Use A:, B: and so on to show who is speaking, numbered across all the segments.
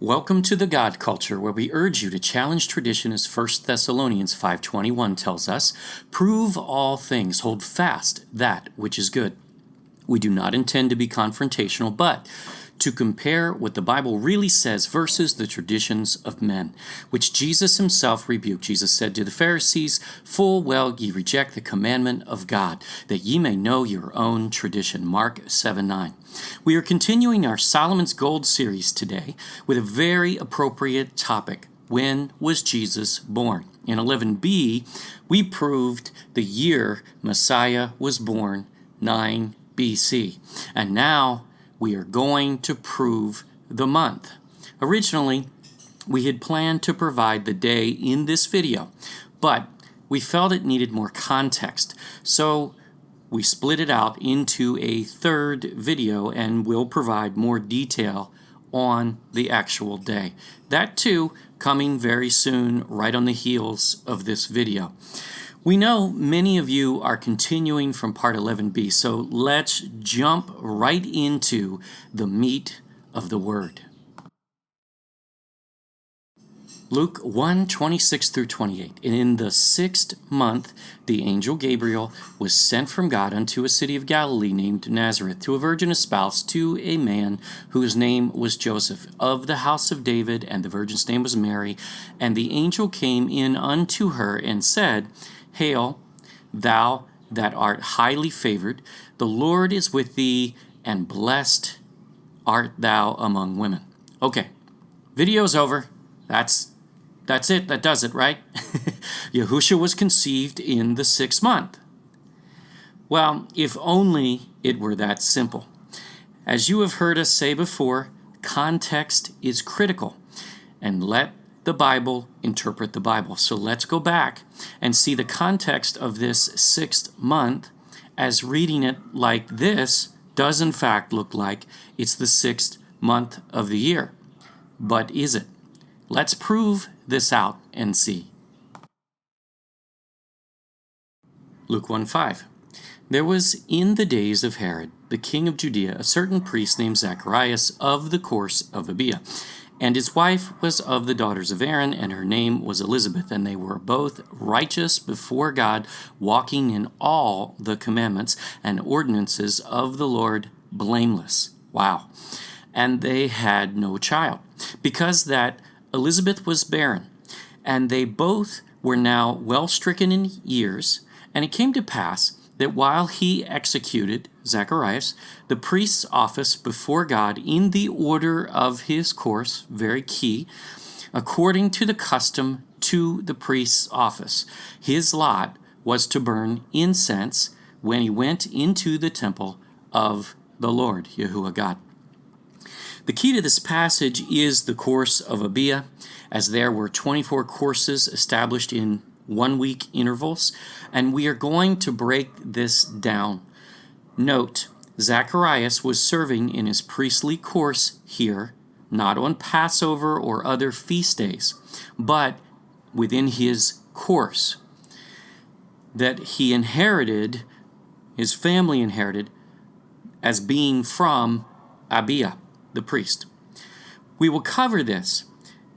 A: Welcome to the God Culture, where we urge you to challenge tradition as 1 Thessalonians 5:21 tells us, "Prove all things, hold fast that which is good." We do not intend to be confrontational, but to compare what the Bible really says versus the traditions of men, which Jesus himself rebuked. Jesus said to the Pharisees, "Full well ye reject the commandment of God, that ye may know your own tradition." Mark 7:9. We are continuing our Solomon's Gold series today with a very appropriate topic. When was Jesus born? In 11b, we proved the year Messiah was born, 9 BC. And now we are going to prove the month. Originally, we had planned to provide the day in this video, but we felt it needed more context. So we split it out into a third video and will provide more detail on the actual day. That too coming very soon, right on the heels of this video. We know many of you are continuing from part 11b, so let's jump right into the meat of the word. Luke 1:26 through 28. And in the 6th month, the angel Gabriel was sent from God unto a city of Galilee named Nazareth, to a virgin espoused to a man whose name was Joseph, of the house of David, and the virgin's name was Mary. And the angel came in unto her and said, "Hail, thou that art highly favored, the Lord is with thee, and blessed art thou among women." Okay, video's over. That's it. That does it, right? Yahusha was conceived in the 6th month. Well, if only it were that simple. As you have heard us say before, context is critical, and let the Bible interpret the Bible. So let's go back and see the context of this 6th month, as reading it like this does in fact look like it's the 6th month of the year. But is it? Let's prove this out and see. Luke 1:5. There was in the days of Herod, the king of Judea, a certain priest named Zacharias of the course of Abia. And his wife was of the daughters of Aaron, and her name was Elizabeth. And they were both righteous before God, walking in all the commandments and ordinances of the Lord, blameless. Wow. And they had no child, because that Elizabeth was barren, and they both were now well stricken in years. And it came to pass that while he executed, Zacharias, the priest's office before God in the order of his course, very key, according to the custom to the priest's office, his lot was to burn incense when he went into the temple of the Lord, Yahuwah God. The key to this passage is the course of Abia, as there were 24 courses established in 1-week intervals, and we are going to break this down. Note, Zacharias was serving in his priestly course here, not on Passover or other feast days, but within his course that he inherited, his family inherited, as being from Abia, the priest. We will cover this.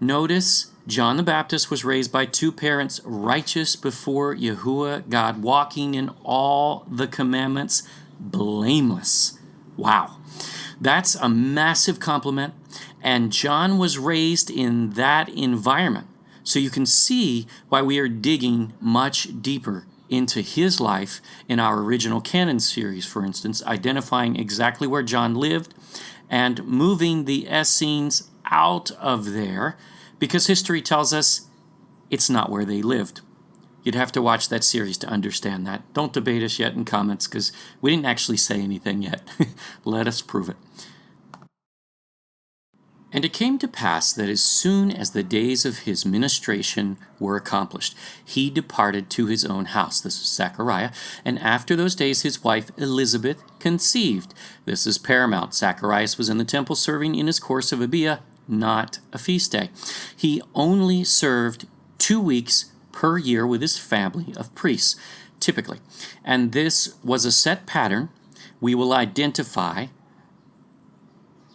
A: Notice John the Baptist was raised by two parents righteous before Yahuwah God, walking in all the commandments, blameless. Wow. That's a massive compliment. And John was raised in that environment. So you can see why we are digging much deeper into his life in our original canon series, for instance, identifying exactly where John lived and moving the Essenes out of there, because history tells us it's not where they lived. You'd have to watch that series to understand that. Don't debate us yet in comments, because we didn't actually say anything yet. Let us prove it. And it came to pass that as soon as the days of his ministration were accomplished, he departed to his own house. This is Zechariah. And after those days, his wife Elizabeth conceived. This is paramount. Zacharias was in the temple serving in his course of Abia, not a feast day. He only served 2 weeks per year with his family of priests, typically. And this was a set pattern we will identify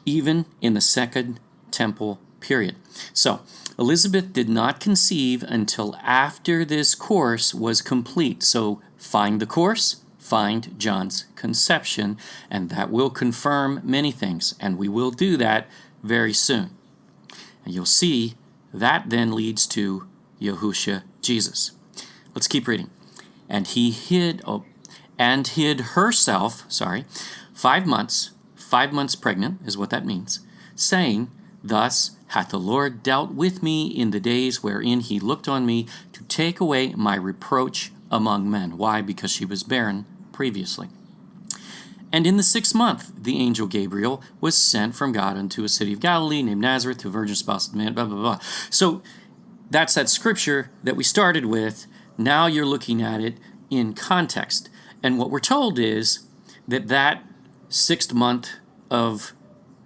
A: even in the Second Temple period. So, Elizabeth did not conceive until after this course was complete. So, find the course, find John's conception, and that will confirm many things, and we will do that very soon. And you'll see that then leads to Yahusha, Jesus. Let's keep reading. And he hid herself, 5 months pregnant is what that means, saying, Thus hath the Lord dealt with me in the days wherein he looked on me to take away my reproach among men. Why? Because she was barren previously. And in the 6th month, the angel Gabriel was sent from God unto a city of Galilee named Nazareth to a virgin spouse of man, blah, blah, blah. So that's that scripture that we started with. Now you're looking at it in context. And what we're told is that 6th month of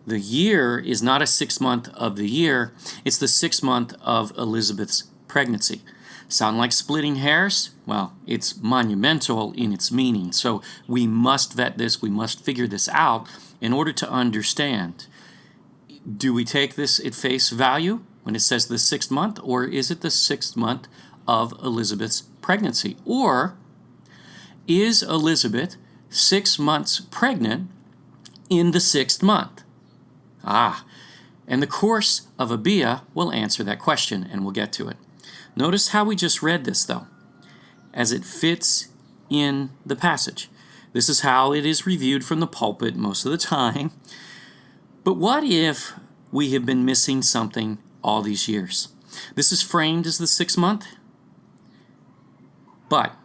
A: the year is not a 6th month of the year. It's the 6th month of Elizabeth's pregnancy. Sound like splitting hairs? Well, it's monumental in its meaning. So we must vet this. We must figure this out in order to understand. Do we take this at face value when it says the 6th month, or is it the 6th month of Elizabeth's pregnancy? Or is Elizabeth 6 months pregnant in the 6th month? And the course of Abia will answer that question, and we'll get to it. Notice how we just read this, though, as it fits in the passage. This is how it is reviewed from the pulpit most of the time. But what if we have been missing something all these years? This is framed as the 6th month, but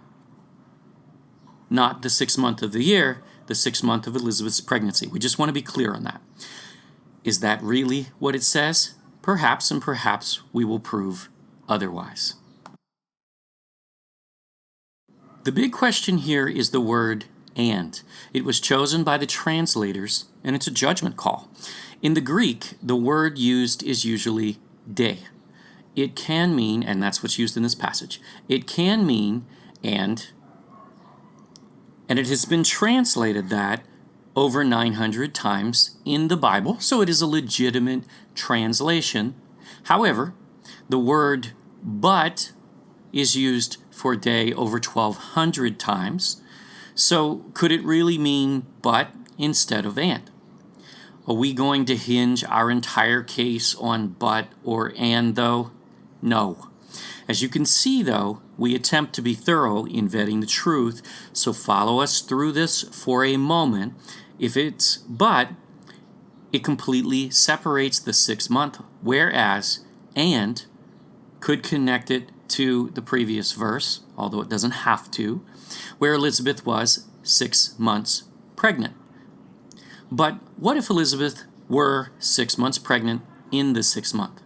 A: not the 6th month of the year, the 6th month of Elizabeth's pregnancy. We just want to be clear on that. Is that really what it says? Perhaps, and perhaps we will prove otherwise. The big question here is the word and. It was chosen by the translators, and it's a judgment call. In the Greek, the word used is usually de. It can mean, and that's what's used in this passage, it can mean and it has been translated that over 900 times in the Bible, so it is a legitimate translation. However, the word but is used for day over 1,200 times. So could it really mean but instead of and? Are we going to hinge our entire case on but or and, though? No. As you can see, though, we attempt to be thorough in vetting the truth, so follow us through this for a moment. If it's but, it completely separates the 6th month, whereas and could connect it to the previous verse, although it doesn't have to, where Elizabeth was 6 months pregnant. But what if Elizabeth were 6 months pregnant in the 6th month?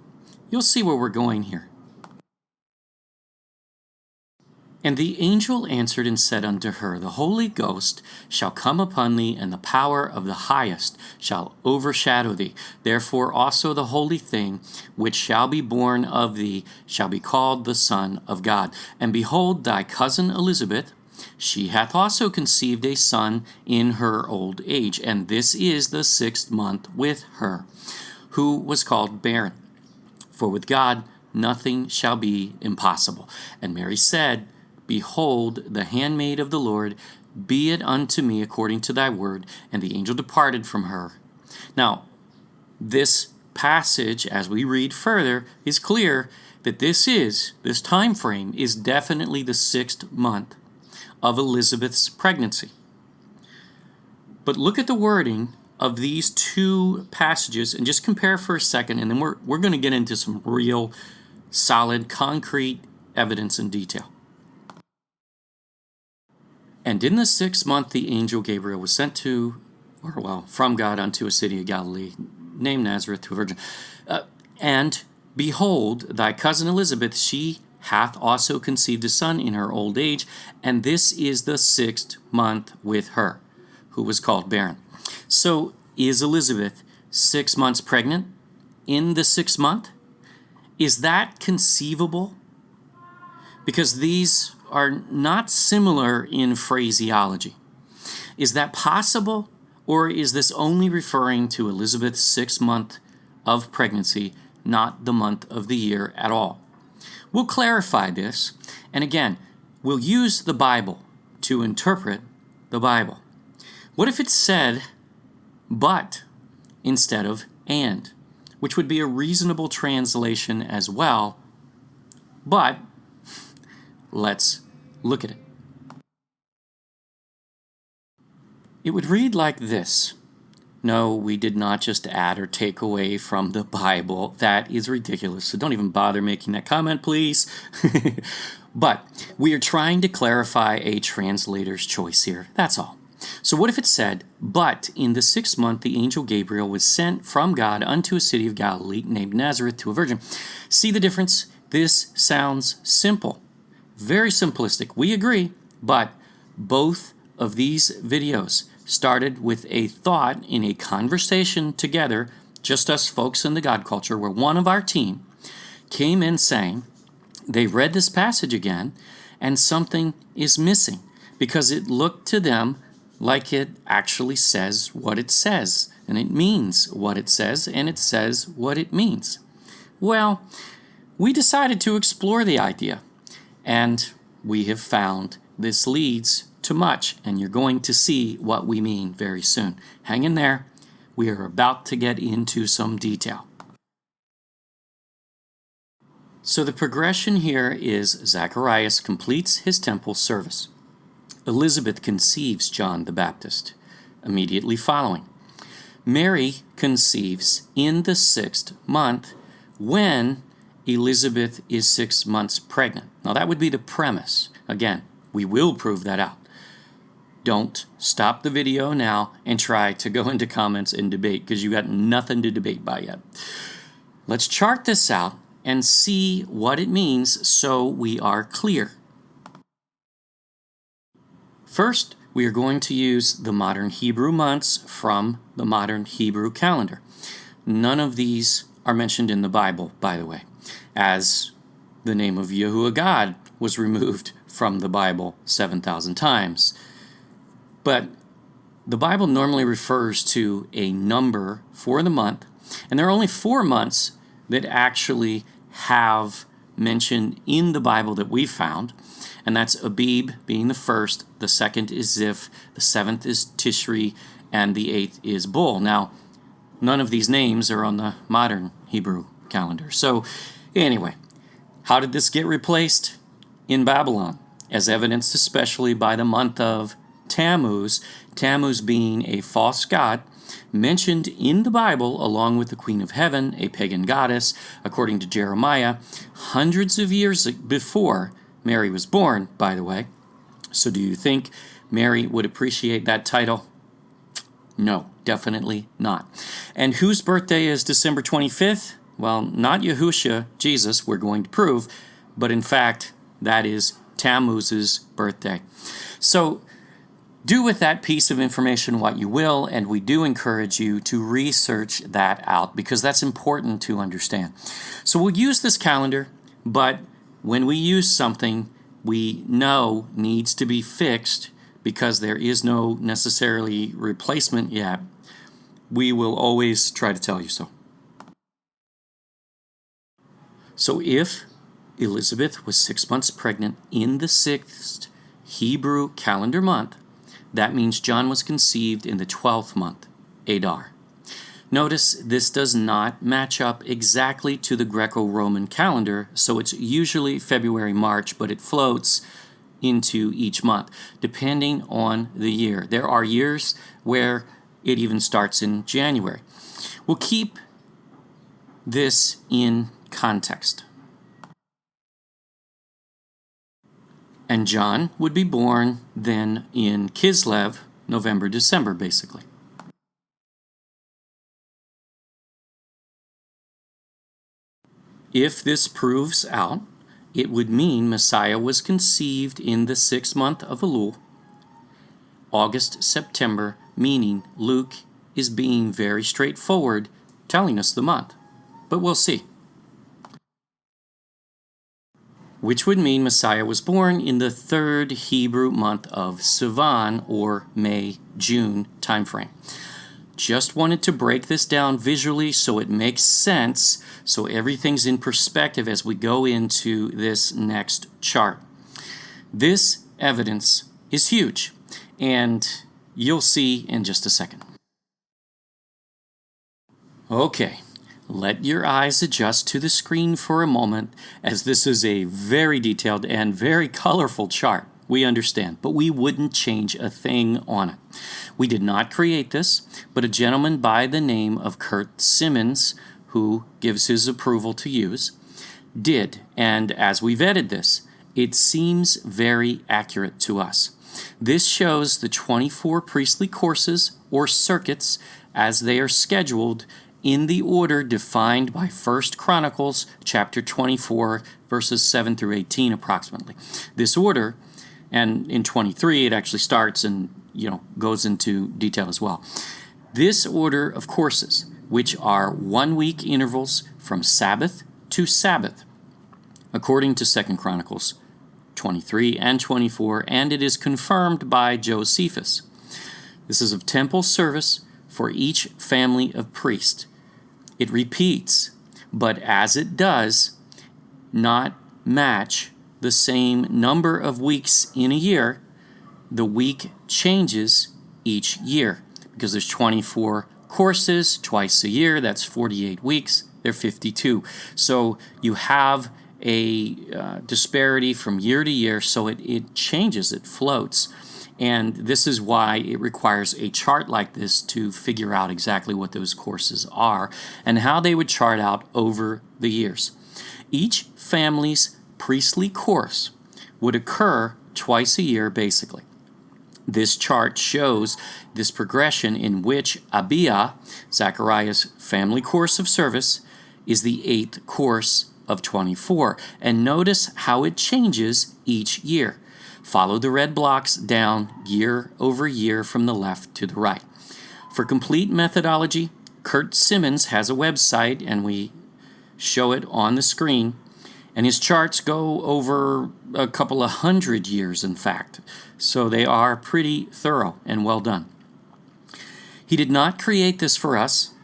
A: You'll see where we're going here. And the angel answered and said unto her, The Holy Ghost shall come upon thee, and the power of the highest shall overshadow thee. Therefore also the holy thing which shall be born of thee shall be called the Son of God. And behold, thy cousin Elizabeth, she hath also conceived a son in her old age, and this is the 6th month with her, who was called barren. For with God nothing shall be impossible. And Mary said, Behold, the handmaid of the Lord, be it unto me according to thy word. And the angel departed from her. Now, this passage, as we read further, is clear that this time frame is definitely the 6th month of Elizabeth's pregnancy. But look at the wording of these two passages and just compare for a second, and then we're going to get into some real solid, concrete evidence and detail. And in the 6th month the angel Gabriel was sent from God unto a city of Galilee, named Nazareth, to a virgin. And behold, thy cousin Elizabeth, she hath also conceived a son in her old age, and this is the 6th month with her, who was called barren. So is Elizabeth 6 months pregnant in the 6th month? Is that conceivable? Because these are not similar in phraseology. Is that possible, or is this only referring to Elizabeth's 6th month of pregnancy, not the month of the year at all. We'll clarify this, and again, we'll use the Bible to interpret the Bible. What if it said but instead of and, which would be a reasonable translation as well, but let's look at it. It would read like this. No, we did not just add or take away from the Bible. That is ridiculous, so don't even bother making that comment, please. But we are trying to clarify a translator's choice here, that's all. So what if it said, but in the 6th month the angel Gabriel was sent from God unto a city of Galilee named Nazareth to a virgin? See the difference? This sounds simple. Very simplistic. We agree, but both of these videos started with a thought in a conversation together, just us folks in the God culture, where one of our team came in saying they read this passage again and something is missing because it looked to them like it actually says what it says, and it means what it says, and it says what it means. Well, we decided to explore the idea, and we have found this leads to much, and you're going to see what we mean very soon. Hang in there. We are about to get into some detail. So the progression here is Zacharias completes his temple service. Elizabeth conceives John the Baptist immediately following. Mary conceives in the 6th month when Elizabeth is 6 months pregnant. Now that would be the premise. Again, we will prove that out. Don't stop the video now and try to go into comments and debate because you got nothing to debate by yet. Let's chart this out and see what it means so we are clear. First, we are going to use the modern Hebrew months from the modern Hebrew calendar. None of these are mentioned in the Bible, by the way, as the name of Yahuwah God was removed from the Bible 7,000 times. But the Bible normally refers to a number for the month, and there are only 4 months that actually have mentioned in the Bible that we've found, and that's Abib being the 1st, the 2nd is Ziph, the 7th is Tishri, and the 8th is Bul. Now, none of these names are on the modern Hebrew calendar. So, anyway, how did this get replaced? In Babylon, as evidenced especially by the month of Tammuz, Tammuz being a false god, mentioned in the Bible along with the Queen of Heaven, a pagan goddess, according to Jeremiah, hundreds of years before Mary was born, by the way. So do you think Mary would appreciate that title? No, definitely not. And whose birthday is December 25th? Well, not Yahusha, Jesus, we're going to prove, but in fact, that is Tammuz's birthday. So do with that piece of information what you will, and we do encourage you to research that out because that's important to understand. So we'll use this calendar, but when we use something we know needs to be fixed because there is no necessarily replacement yet, we will always try to tell you so. So if Elizabeth was 6 months pregnant in the 6th Hebrew calendar month, that means John was conceived in the 12th month, Adar. Notice this does not match up exactly to the Greco-Roman calendar, so it's usually February, March, but it floats into each month, depending on the year. There are years where it even starts in January. We'll keep this in context. And John would be born then in Kislev, November, December, basically. If this proves out, it would mean Messiah was conceived in the 6th month of Elul, August, September, meaning Luke is being very straightforward, telling us the month. But we'll see. Which would mean Messiah was born in the 3rd Hebrew month of Sivan, or May, June timeframe. Just wanted to break this down visually so it makes sense, so everything's in perspective as we go into this next chart. This evidence is huge, and you'll see in just a second. Okay, let your eyes adjust to the screen for a moment, as this is a very detailed and very colorful chart. We understand, but we wouldn't change a thing on it. We did not create this, but a gentleman by the name of Kurt Simmons, who gives his approval to use, did. And as we vetted this, it seems very accurate to us. This shows the 24 priestly courses or circuits as they are scheduled in the order defined by 1 Chronicles chapter 24, verses 7 through 18 approximately. This order, and in 23 it actually starts and goes into detail as well. This order of courses, which are 1 week intervals from Sabbath to Sabbath, according to 2 Chronicles 23 and 24, and it is confirmed by Josephus. This is of temple service for each family of priests. It repeats, but as it does not match the same number of weeks in a year, the week changes each year because there's 24 courses twice a year. That's 48 weeks. They're 52. So you have a disparity from year to year, so it changes, it floats. And this is why it requires a chart like this to figure out exactly what those courses are and how they would chart out over the years. Each family's priestly course would occur twice a year, basically. This chart shows this progression in which Abia, Zechariah's family course of service, is the 8th course of 24. And notice how it changes each year. Follow the red blocks down year over year from the left to the right. For complete methodology, Kurt Simmons has a website, and we show it on the screen. And his charts go over a couple of hundred years, in fact. So they are pretty thorough and well done. He did not create this for us,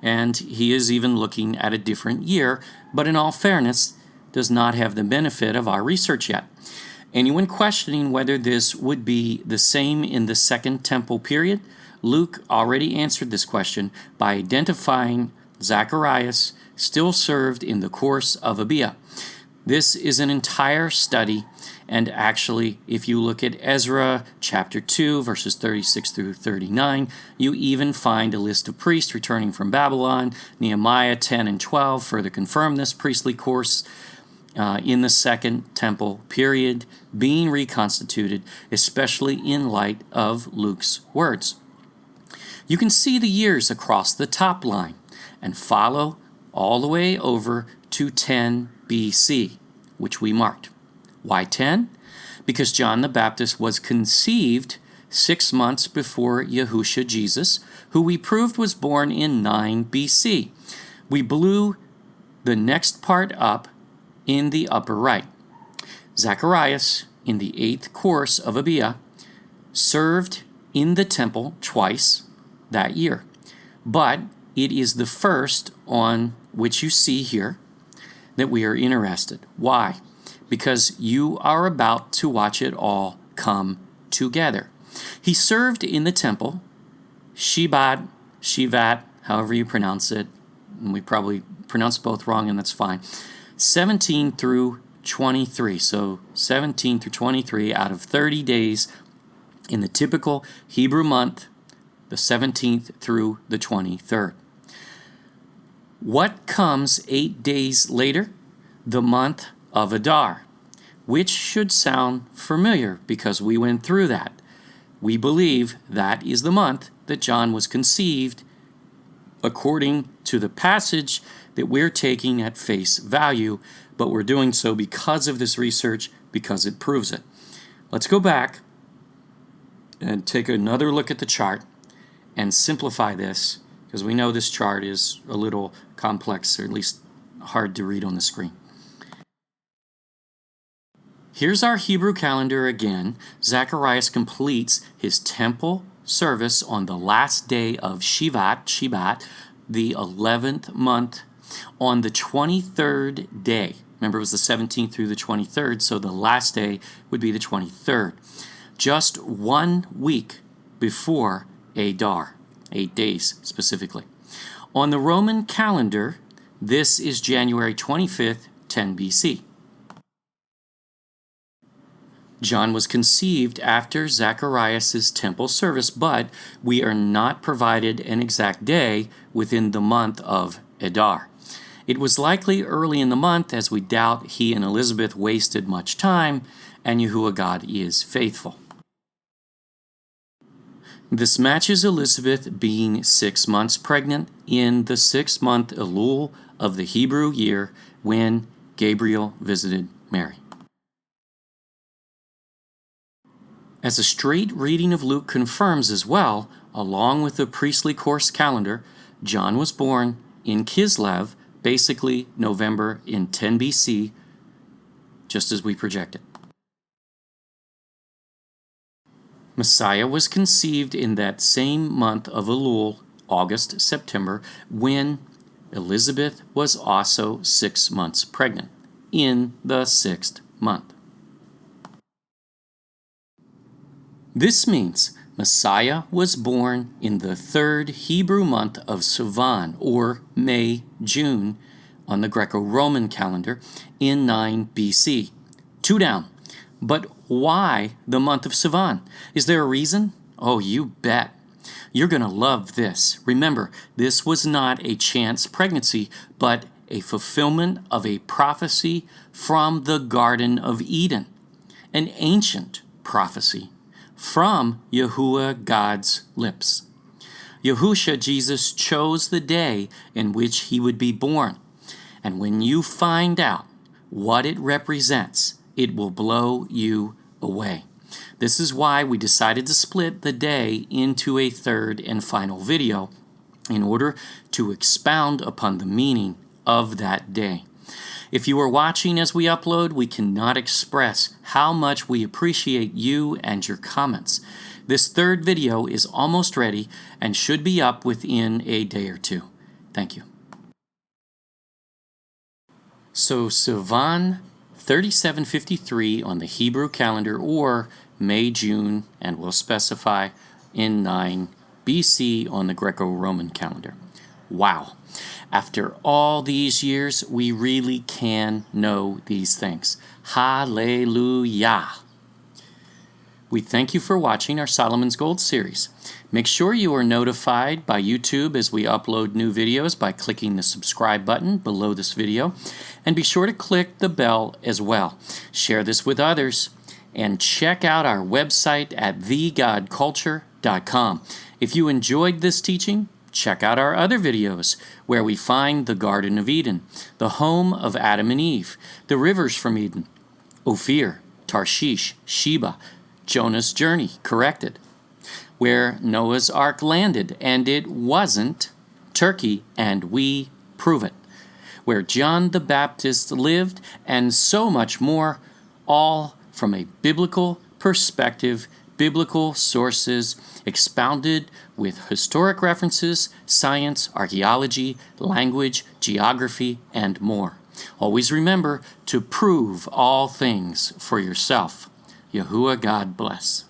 A: and he is even looking at a different year, but in all fairness, does not have the benefit of our research yet. Anyone questioning whether this would be the same in the Second Temple period, Luke already answered this question by identifying Zacharias still served in the course of Abia. This is an entire study, and actually, if you look at Ezra chapter 2, verses 36 through 39, you even find a list of priests returning from Babylon. Nehemiah 10 and 12 further confirm this priestly course in the Second Temple period being reconstituted, especially in light of Luke's words. You can see the years across the top line and follow all the way over to 10 BC, which we marked. Why 10? Because John the Baptist was conceived 6 months before Yahusha Jesus, who we proved was born in 9 BC. We blew the next part up in the upper right. Zacharias, in the 8th course of Abia, served in the temple twice that year. But it is the first on which you see here that we are interested. Why? Because you are about to watch it all come together. He served in the temple, Shivat, however you pronounce it, and we probably pronounce both wrong, and that's fine, 17 through 23. So 17 through 23 out of 30 days in the typical Hebrew month, the 17th through the 23rd. What comes 8 days later? The month of Adar, which should sound familiar because we went through that. We believe that is the month that John was conceived according to the passage that we're taking at face value, but we're doing so because of this research, because it proves it. Let's go back and take another look at the chart and simplify this, because we know this chart is a little complex, or at least hard to read on the screen. Here's our Hebrew calendar again. Zacharias completes his temple service on the last day of Shivat, the 11th month, on the 23rd day. Remember, it was the 17th through the 23rd, so the last day would be the 23rd. Just 1 week before Adar, 8 days specifically. On the Roman calendar, this is January 25th, 10 BC. John was conceived after Zacharias' temple service, but we are not provided an exact day within the month of Adar. It was likely early in the month, as we doubt he and Elizabeth wasted much time, and Yahuwah God is faithful. This matches Elizabeth being 6 months pregnant in the 6th-month Elul of the Hebrew year when Gabriel visited Mary. As a straight reading of Luke confirms as well, along with the priestly course calendar, John was born in Kislev, basically November in 10 BC, just as we projected. Messiah was conceived in that same month of Elul, August, September, when Elizabeth was also 6 months pregnant, in the 6th month. This means Messiah was born in the 3rd Hebrew month of Sivan, or May, June, on the Greco-Roman calendar, in 9 BC. 2 down. But why the month of Sivan? Is there a reason? Oh, you bet. You're going to love this. Remember, this was not a chance pregnancy, but a fulfillment of a prophecy from the Garden of Eden, an ancient prophecy from Yahuwah God's lips. Yahusha, Jesus, chose the day in which he would be born. And when you find out what it represents, it will blow you away. This is why we decided to split the day into a 3rd and final video in order to expound upon the meaning of that day. If you are watching as we upload, we cannot express how much we appreciate you and your comments. This 3rd video is almost ready and should be up within a day or 2. Thank you. So Sivan 3753 on the Hebrew calendar, or May, June, and we'll specify in 9 BC on the Greco-Roman calendar. Wow. After all these years, we really can know these things. Hallelujah. We thank you for watching our Solomon's Gold series. Make sure you are notified by YouTube as we upload new videos by clicking the subscribe button below this video. And be sure to click the bell as well. Share this with others. And check out our website at thegodculture.com. If you enjoyed this teaching, check out our other videos where we find the Garden of Eden, the home of Adam and Eve, the rivers from Eden, Ophir, Tarshish, Sheba, Jonah's journey corrected, where Noah's Ark landed and it wasn't Turkey, and we prove it, where John the Baptist lived, and so much more, all from a biblical perspective, biblical sources, expounded with historic references, science, archaeology, language, geography, and more. Always remember to prove all things for yourself. Yahuwah God bless.